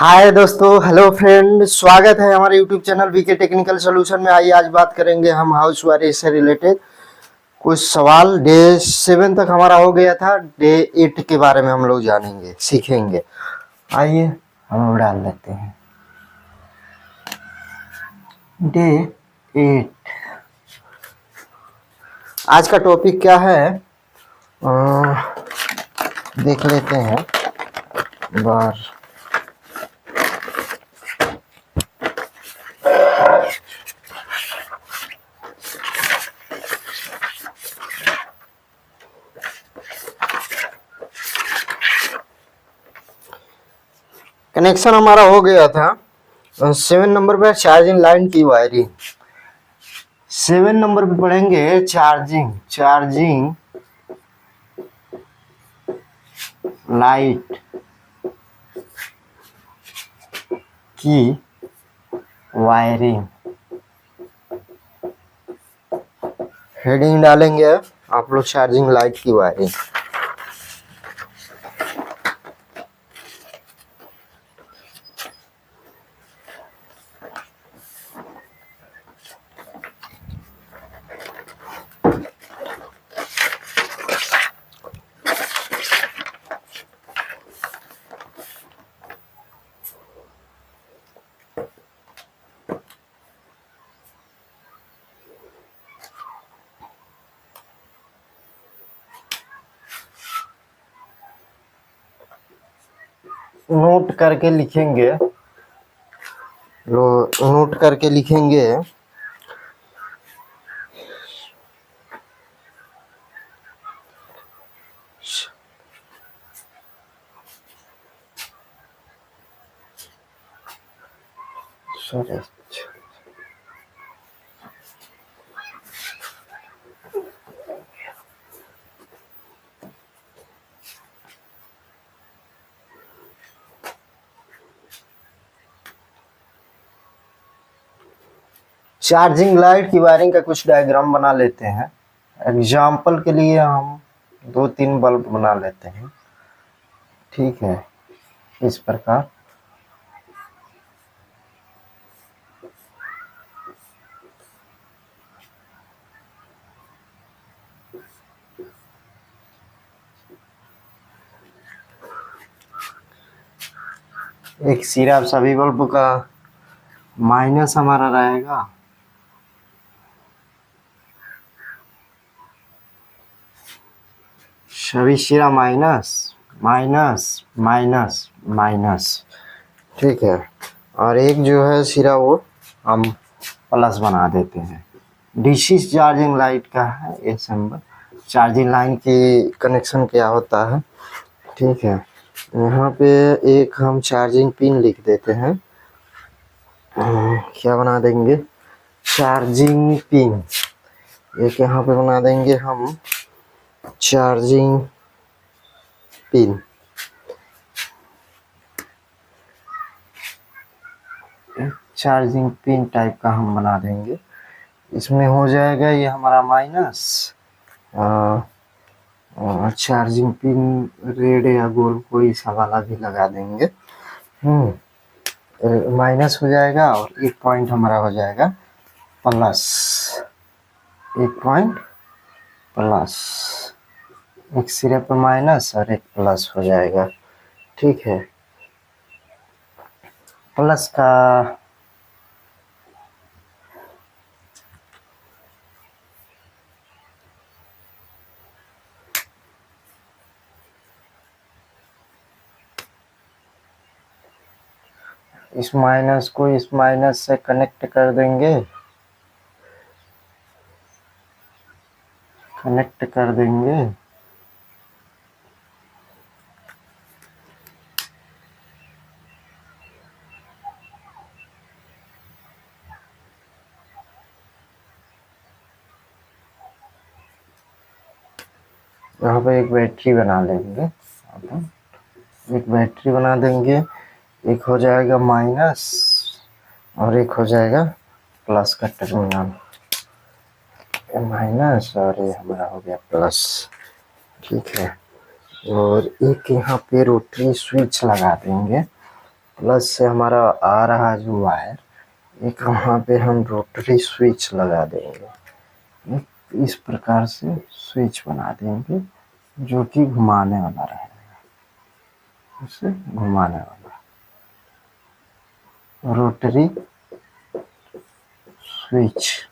हाय दोस्तों, hello friend, स्वागत है हमारे YouTube channel VK technical solution में। आइए आज बात करेंगे हम हाउस वायरिंग से रिलेटेड कुछ सवाल। डे 7 तक हमारा हो गया था, डे 8 के बारे में हम लोग जानेंगे, सीखेंगे। आइए हम डाल लेते हैं डे 8। आज का टॉपिक क्या है देख लेते हैं बार। कनेक्शन हमारा हो गया था 7 नंबर पे चार्जिंग लाइन की वायरिंग। 7 नंबर पे पढ़ेंगे चार्जिंग लाइट की वायरिंग। हेडिंग डालेंगे आप लोग चार्जिंग लाइट की वायरिंग। नोट करके लिखेंगे, नोट करके लिखेंगे सॉरी। चार्जिंग लाइट की वायरिंग का कुछ डायग्राम बना लेते हैं। एग्जाम्पल के लिए हम 2-3 बल्ब बना लेते हैं, ठीक है, इस प्रकार। एक सिरा सभी बल्ब का माइनस हमारा रहेगा, सभी सिरा माइनस माइनस माइनस माइनस, ठीक है। और एक जो है सिरा वो हम प्लस बना देते हैं। डीसी चार्जिंग लाइट का है ये सिंबल। चार्जिंग लाइन की कनेक्शन क्या होता है, ठीक है। यहाँ पे एक हम चार्जिंग पिन लिख देते हैं। क्या बना देंगे, चार्जिंग पिन। एक यहाँ पे बना देंगे हम charging pin. Charging pin type का हम बना देंगे। इसमें हो जाएगा ये हमारा माइनस। चार्जिंग पिन रेड या गोल कोई सा वाला भी लगा देंगे। माइनस हो जाएगा और एक पॉइंट हमारा हो जाएगा प्लस। एक पॉइंट प्लस, एक सिरे पर माइनस और एक प्लस हो जाएगा, ठीक है। प्लस का इस माइनस को इस माइनस से कनेक्ट कर देंगे, कनेक्ट कर देंगे। यहाँ पे एक बैटरी बना लेंगे, एक बैटरी बना देंगे। एक हो जाएगा माइनस और एक हो जाएगा प्लस का टर्मिनल। माइनस और ये हमारा हो गया प्लस, ठीक है। और एक यहाँ पे रोटरी स्विच लगा देंगे प्लस से हमारा आ रहा जो वायर, एक वहाँ पे हम रोटरी स्विच लगा देंगे। इस प्रकार से स्विच बना देंगे जो कि घुमाने वाला रहेगा, उसे घुमाने वाला रोटरी स्विच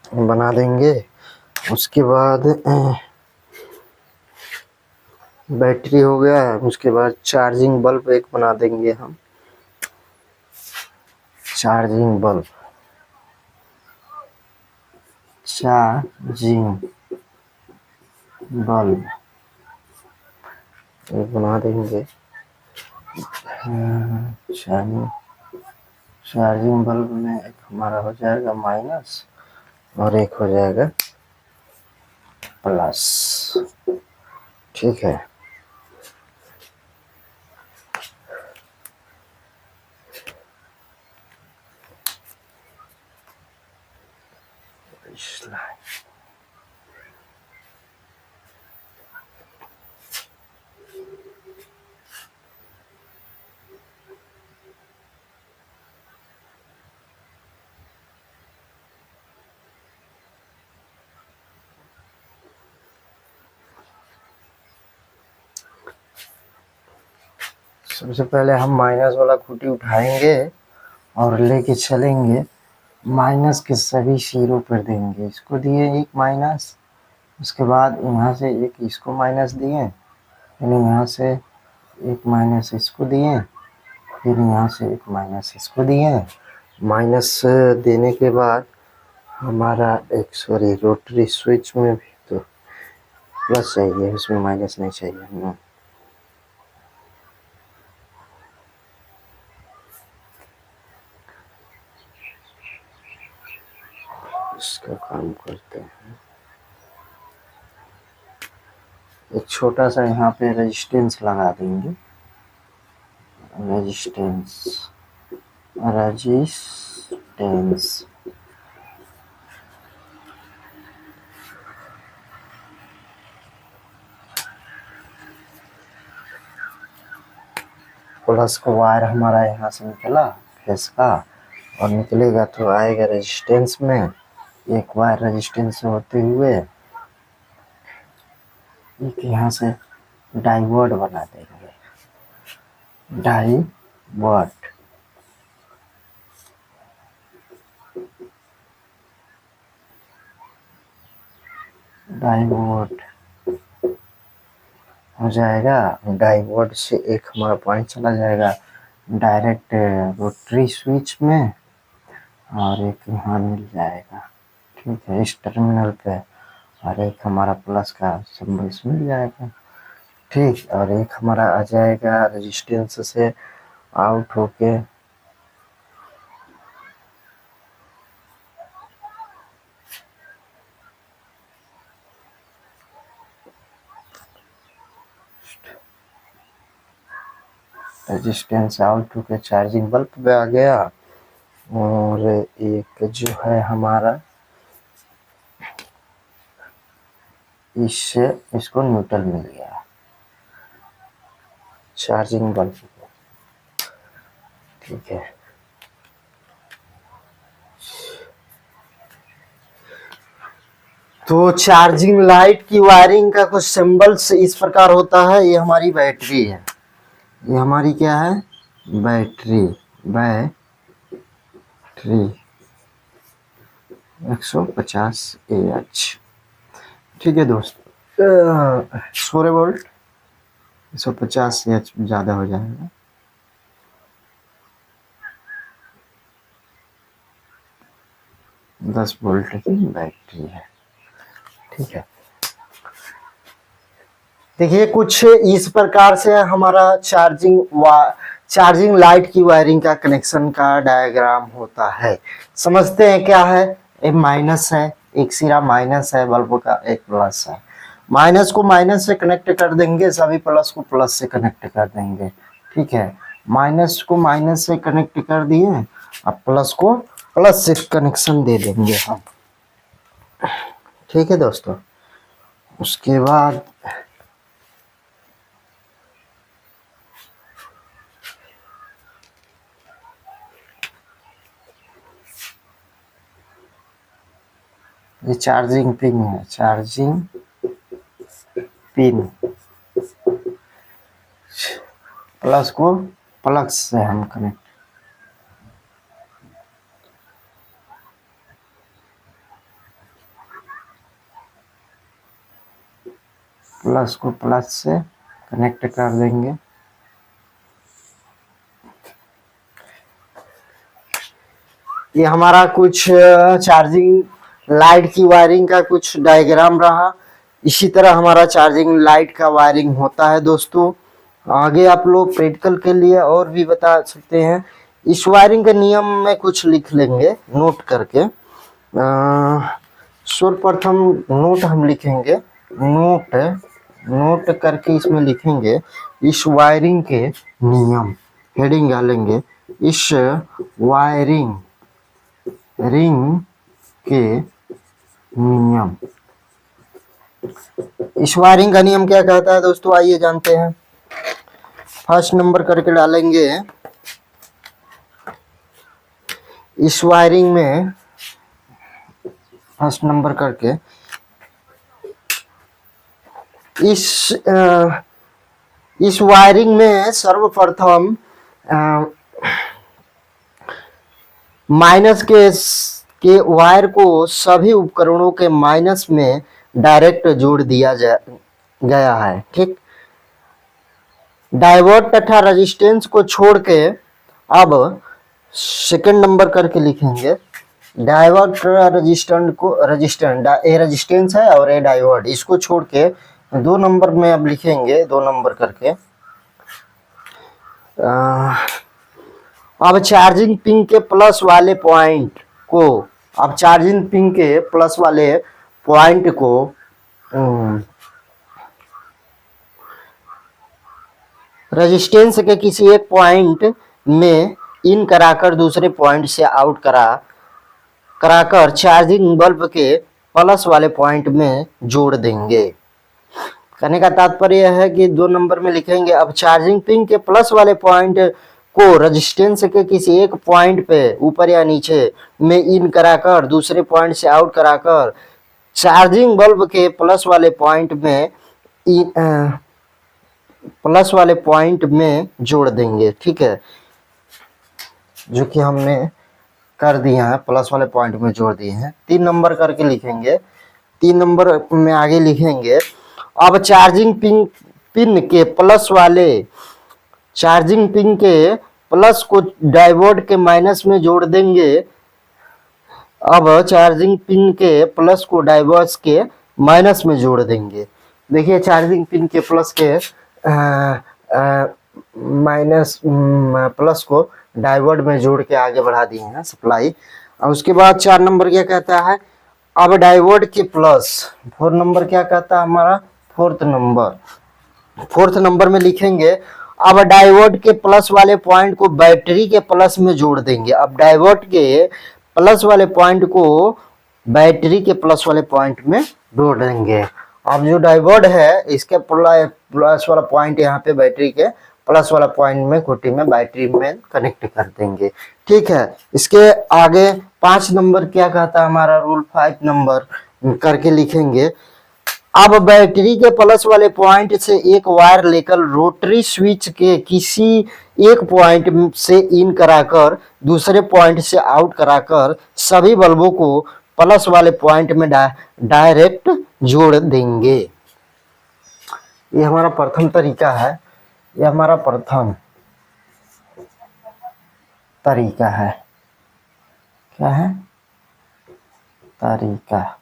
बना देंगे। उसके बाद बैटरी हो गया, उसके बाद चार्जिंग बल्ब एक बना देंगे हम, चार्जिंग बल्ब एक बना देंगे। चार्जिंग बल्ब में एक हमारा हो जाएगा माइनस और एक हो जाएगा प्लस। ठीक है, सबसे पहले हम माइनस वाला खूंटी उठाएंगे और लेके चलेंगे, माइनस के सभी सिरों पर देंगे। इसको दिए एक माइनस, उसके बाद यहाँ से एक इसको माइनस दिए, यानी यहाँ से एक माइनस इसको दिए, फिर यहाँ से एक माइनस इसको दिए। माइनस देने के बाद हमारा एक रोटरी स्विच में भी तो प्लस चाहिए, उसमें माइनस नहीं चाहिए। इसका काम करते हैं, एक छोटा सा यहाँ पे रेजिस्टेंस लगा देंगे, रेजिस्टेंस प्लस का वायर हमारा यहाँ से निकला फेस का, और निकलेगा तो आएगा रेजिस्टेंस में। एक वायर रेजिस्टेंस से होते हुए एक यहाँ से डाइवर्ट बना देंगे, डाइवर्ट हो जाएगा। डाइवर्ट से एक हमारा पॉइंट चला जाएगा डायरेक्ट रोटरी स्विच में, और एक यहाँ मिल जाएगा। ठीक है, इस टर्मिनल पे, और एक हमारा प्लस का सिंबल मिल जाएगा। ठीक, और एक हमारा आ जाएगा रेजिस्टेंस से आउट होके रेजिस्टेंस आउट होके चार्जिंग बल्ब पे आ गया, और एक जो है हमारा इससे इसको न्यूट्रल मिल गया चार्जिंग बल्ब। ठीक है, तो चार्जिंग लाइट की वायरिंग का कुछ सिंबल्स इस प्रकार होता है। ये हमारी बैटरी है, ये हमारी क्या है, बैटरी 150 AH। ठीक है दोस्त, 16 वोल्ट 150 AH ज़्यादा हो जाएगा। दस वोल्ट की बैटरी है। ठीक है, देखिए कुछ इस प्रकार से हमारा चार्जिंग लाइट की वायरिंग का कनेक्शन का डायग्राम होता है। समझते हैं क्या है, एक माइनस है, एक सिरा माइनस है बल्ब का, एक प्लस है। माइनस को माइनस से कनेक्ट कर देंगे, सभी प्लस को प्लस से कनेक्ट कर देंगे। ठीक है, माइनस को माइनस से कनेक्ट कर दिए, अब प्लस को प्लस से कनेक्शन दे देंगे हम। ठीक है दोस्तों, उसके बाद ये चार्जिंग पिन है, चार्जिंग पिन। प्लस को प्लग से हम कनेक्ट, प्लस को प्लस से कनेक्ट कर देंगे। ये हमारा कुछ चार्जिंग लाइट की वायरिंग का कुछ डायग्राम रहा। इसी तरह हमारा चार्जिंग लाइट का वायरिंग होता है दोस्तों। आगे आप लोग प्रैक्टिकल के लिए और भी बता सकते हैं। इस वायरिंग के नियम में कुछ लिख लेंगे नोट करके। सर्वप्रथम नोट हम लिखेंगे, नोट करके इसमें लिखेंगे इस वायरिंग के नियम, हेडिंग डालेंगे इस वायरिंग के नियम। इस वायरिंग का नियम क्या कहता है दोस्तों, आइए जानते हैं। फर्स्ट नंबर करके डालेंगे इस वायरिंग में, फर्स्ट नंबर करके इस वायरिंग में सर्वप्रथम माइनस के वायर को सभी उपकरणों के माइनस में डायरेक्ट जोड़ दिया गया है। ठीक, डायोड तथा रेजिस्टेंस को छोड़ के अब सेकंड नंबर करके लिखेंगे डायोड रेजिस्टेंस को, ये रेजिस्टेंस है और ये डायोड, इसको छोड़ के 2 नंबर में अब लिखेंगे, 2 नंबर करके अब चार्जिंग पिन के प्लस वाले पॉइंट को, अब चार्जिंग पिन के प्लस वाले पॉइंट को रेजिस्टेंस के किसी एक पॉइंट में इन कराकर दूसरे पॉइंट से आउट कराकर चार्जिंग बल्ब के प्लस वाले पॉइंट में जोड़ देंगे। कहने का तात्पर्य यह है कि 2 नंबर में लिखेंगे अब चार्जिंग पिन के प्लस वाले पॉइंट को रेजिस्टेंस के किसी एक पॉइंट पे ऊपर या नीचे में इन कराकर दूसरे पॉइंट से आउट कराकर चार्जिंग बल्ब के प्लस वाले पॉइंट में जोड़ देंगे। ठीक है, जो कि हमने कर दिया है, प्लस वाले पॉइंट में जोड़ दिए हैं। 3 नंबर करके लिखेंगे, 3 नंबर में आगे लिखेंगे अब चार्जिंग पिन के प्लस वाले, चार्जिंग पिन के प्लस को डायोड के माइनस में जोड़ देंगे। अब चार्जिंग पिन के प्लस को डायोड के माइनस में जोड़ देंगे। देखिए चार्जिंग पिन के प्लस के माइनस प्लस को डायोड में जोड़ के आगे बढ़ा दिए हैं सप्लाई। और उसके बाद 4 नंबर क्या कहता है, अब डायोड के प्लस, 4 नंबर क्या कहता है हमारा, फोर्थ नंबर में लिखेंगे अब डायोड के प्लस वाले पॉइंट को बैटरी के प्लस में जोड़ देंगे। अब डायोड के प्लस वाले पॉइंट को बैटरी के प्लस वाले पॉइंट में जोड़ देंगे। अब जो डायोड है इसके प्लस वाला पॉइंट यहाँ पे बैटरी के प्लस वाला पॉइंट में कुटी में बैटरी में कनेक्ट कर देंगे। ठीक है, इसके आगे 5 नंबर क्या कहता है हमारा रूल, 5 नंबर करके लिखेंगे अब बैटरी के प्लस वाले पॉइंट से एक वायर लेकर रोटरी स्विच के किसी एक पॉइंट से इन कराकर दूसरे पॉइंट से आउट कराकर सभी बल्बों को प्लस वाले पॉइंट में डायरेक्ट जोड़ देंगे। ये हमारा प्रथम तरीका है, ये हमारा प्रथम तरीका है। क्या है, तरीका।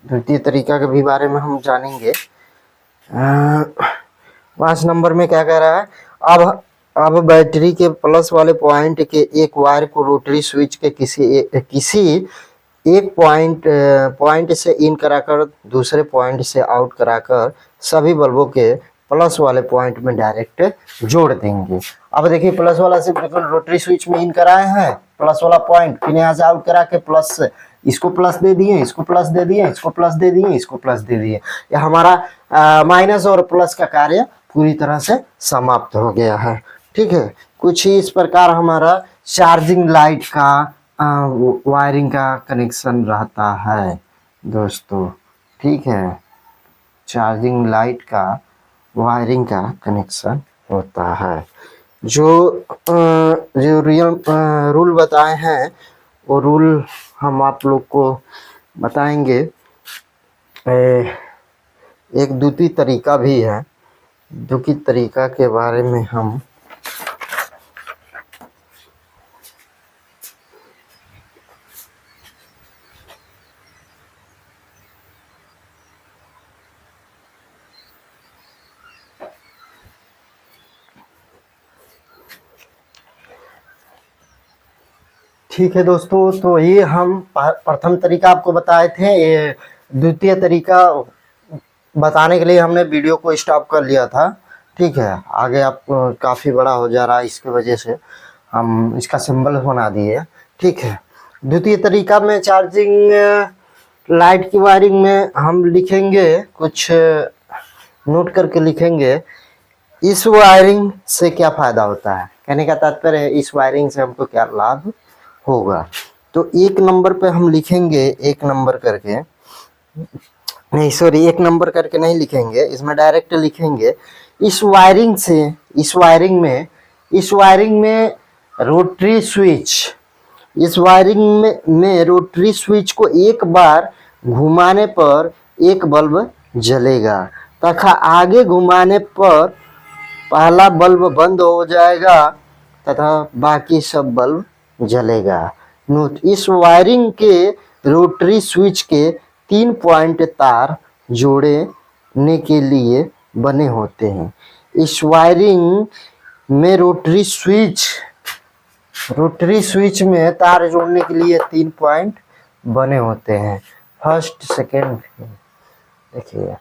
द्वितीय तरीका के भी बारे में हम जानेंगे। 5 नंबर में क्या कह रहा है, अब बैटरी के प्लस वाले पॉइंट के एक वायर को रोटरी स्विच के किसी एक पॉइंट से इन कराकर दूसरे पॉइंट से आउट कराकर सभी बल्बों के प्लस वाले पॉइंट में डायरेक्ट जोड़ देंगे। अब देखिए प्लस वाला से बिल्कुल रोटरी स्विच में इन कराए हैं प्लस वाला पॉइंट, फिर यहाँ से आउट करा के प्लस, इसको प्लस दे दिए, इसको प्लस दे दिए, इसको प्लस दे दिए, इसको प्लस दे दिए। ये हमारा माइनस और प्लस का कार्य पूरी तरह से समाप्त हो गया है। ठीक है, कुछ ही इस प्रकार हमारा चार्जिंग लाइट का वायरिंग का कनेक्शन रहता है दोस्तों, ठीक है। चार्जिंग लाइट का वायरिंग का कनेक्शन होता है। जो रियल रूल बताए हैं वो रूल हम आप लोग को बताएंगे। एक द्वितीय तरीका भी है, द्वितीय तरीका के बारे में हम ठीक है दोस्तों। तो ये हम प्रथम तरीका आपको बताए थे, ये द्वितीय तरीका बताने के लिए हमने वीडियो को स्टॉप कर लिया था, ठीक है। आगे आप काफ़ी बड़ा हो जा रहा है, इसके वजह से हम इसका सिंबल बना दिए, ठीक है। द्वितीय तरीका में चार्जिंग लाइट की वायरिंग में हम लिखेंगे, कुछ नोट करके लिखेंगे, इस वायरिंग से क्या फ़ायदा होता है। कहने का तात्पर्य है इस वायरिंग से हमको क्या लाभ होगा। तो एक नंबर पे हम लिखेंगे, एक नंबर करके नहीं, सॉरी, एक नंबर करके नहीं लिखेंगे, इसमें डायरेक्ट लिखेंगे इस वायरिंग से, इस वायरिंग में रोटरी स्विच, इस वायरिंग में रोटरी स्विच को एक बार घुमाने पर एक बल्ब जलेगा तथा आगे घुमाने पर पहला बल्ब बंद हो जाएगा तथा बाकी सब बल्ब जलेगा। नोट, इस वायरिंग के रोटरी स्विच के 3 पॉइंट तार जोड़ने के लिए बने होते हैं। इस वायरिंग में रोटरी स्विच में तार जोड़ने के लिए 3 पॉइंट बने होते हैं। फर्स्ट सेकेंड, देखिए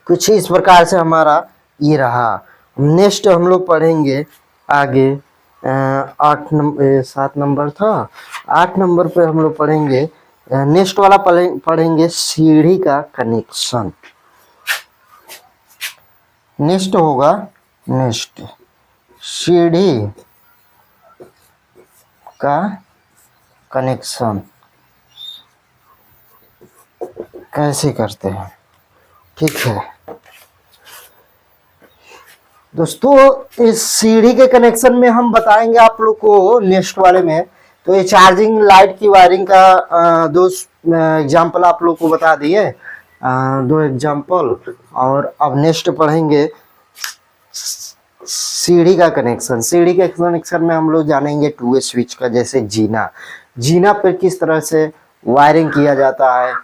कुछ इस प्रकार से हमारा ये रहा। नेक्स्ट हम लोग पढ़ेंगे आगे 7 नंबर था, 8 नंबर पे हम लोग पढ़ेंगे, नेक्स्ट वाला पढ़ेंगे सीढ़ी का कनेक्शन। नेक्स्ट होगा, नेक्स्ट सीढ़ी का कनेक्शन कैसे करते हैं, ठीक है दोस्तों। इस सीढ़ी के कनेक्शन में हम बताएंगे आप लोग को नेक्स्ट वाले में। तो ये चार्जिंग लाइट की वायरिंग का दो एग्जाम्पल आप लोग को बता दिए, 2 एग्जाम्पल। और अब नेक्स्ट पढ़ेंगे सीढ़ी का कनेक्शन। सीढ़ी के कनेक्शन में हम लोग जानेंगे 2 वे स्विच का, जैसे जीना पर किस तरह से वायरिंग किया जाता है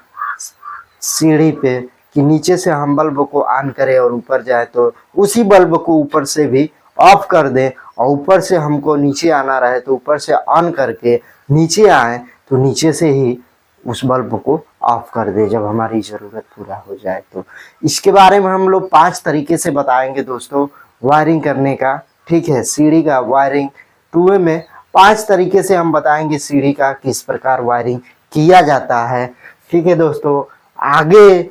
सीढ़ी पे, कि नीचे से हम बल्ब को ऑन करें और ऊपर जाए तो उसी बल्ब को ऊपर से भी ऑफ कर दें, और ऊपर से हमको नीचे आना रहे तो ऊपर से ऑन करके नीचे आए तो नीचे से ही उस बल्ब को ऑफ कर दे जब हमारी ज़रूरत पूरा हो जाए। तो इसके बारे में हम लोग 5 तरीके से बताएंगे दोस्तों वायरिंग करने का, ठीक है। सीढ़ी का वायरिंग 2 वे में 5 तरीके से हम बताएंगे सीढ़ी का किस प्रकार वायरिंग किया जाता है, ठीक है दोस्तों। आगे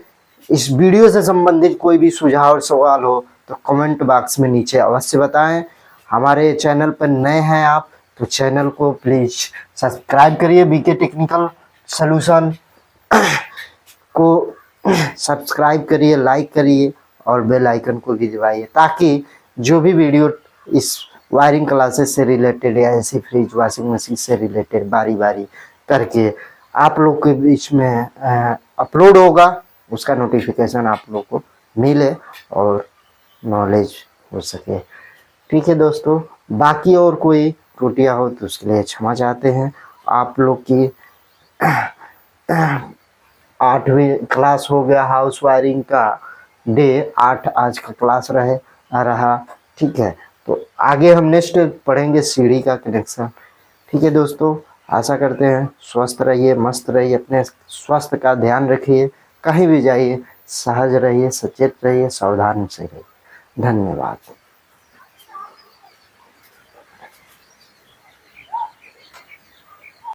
इस वीडियो से संबंधित कोई भी सुझाव और सवाल हो तो कमेंट बॉक्स में नीचे अवश्य बताएं। हमारे चैनल पर नए हैं आप तो चैनल को प्लीज़ सब्सक्राइब करिए, बीके टेक्निकल सॉल्यूशन को सब्सक्राइब करिए, लाइक करिए और बेल आइकन को भी दबाइए, ताकि जो भी वीडियो इस वायरिंग क्लासेस से रिलेटेड या ऐसे फ्रिज वॉशिंग मशीन से रिलेटेड बारी बारी करके आप लोग के बीच में अपलोड होगा, उसका नोटिफिकेशन आप लोग को मिले और नॉलेज हो सके, ठीक है दोस्तों। बाकी और कोई त्रुटियां हो तो उसके लिए क्षमा चाहते हैं। आप लोग की 8वीं क्लास हो गया, हाउस वायरिंग का डे 8 आज का क्लास रहा, ठीक है। तो आगे हम नेक्स्ट पढ़ेंगे सीढ़ी का कनेक्शन, ठीक है दोस्तों। आशा करते हैं स्वस्थ रहिए, मस्त रहिए, अपने स्वास्थ्य का ध्यान रखिए, कहीं भी जाइए सहज रहिए, सचेत रहिए, सावधान से रहिए। धन्यवाद।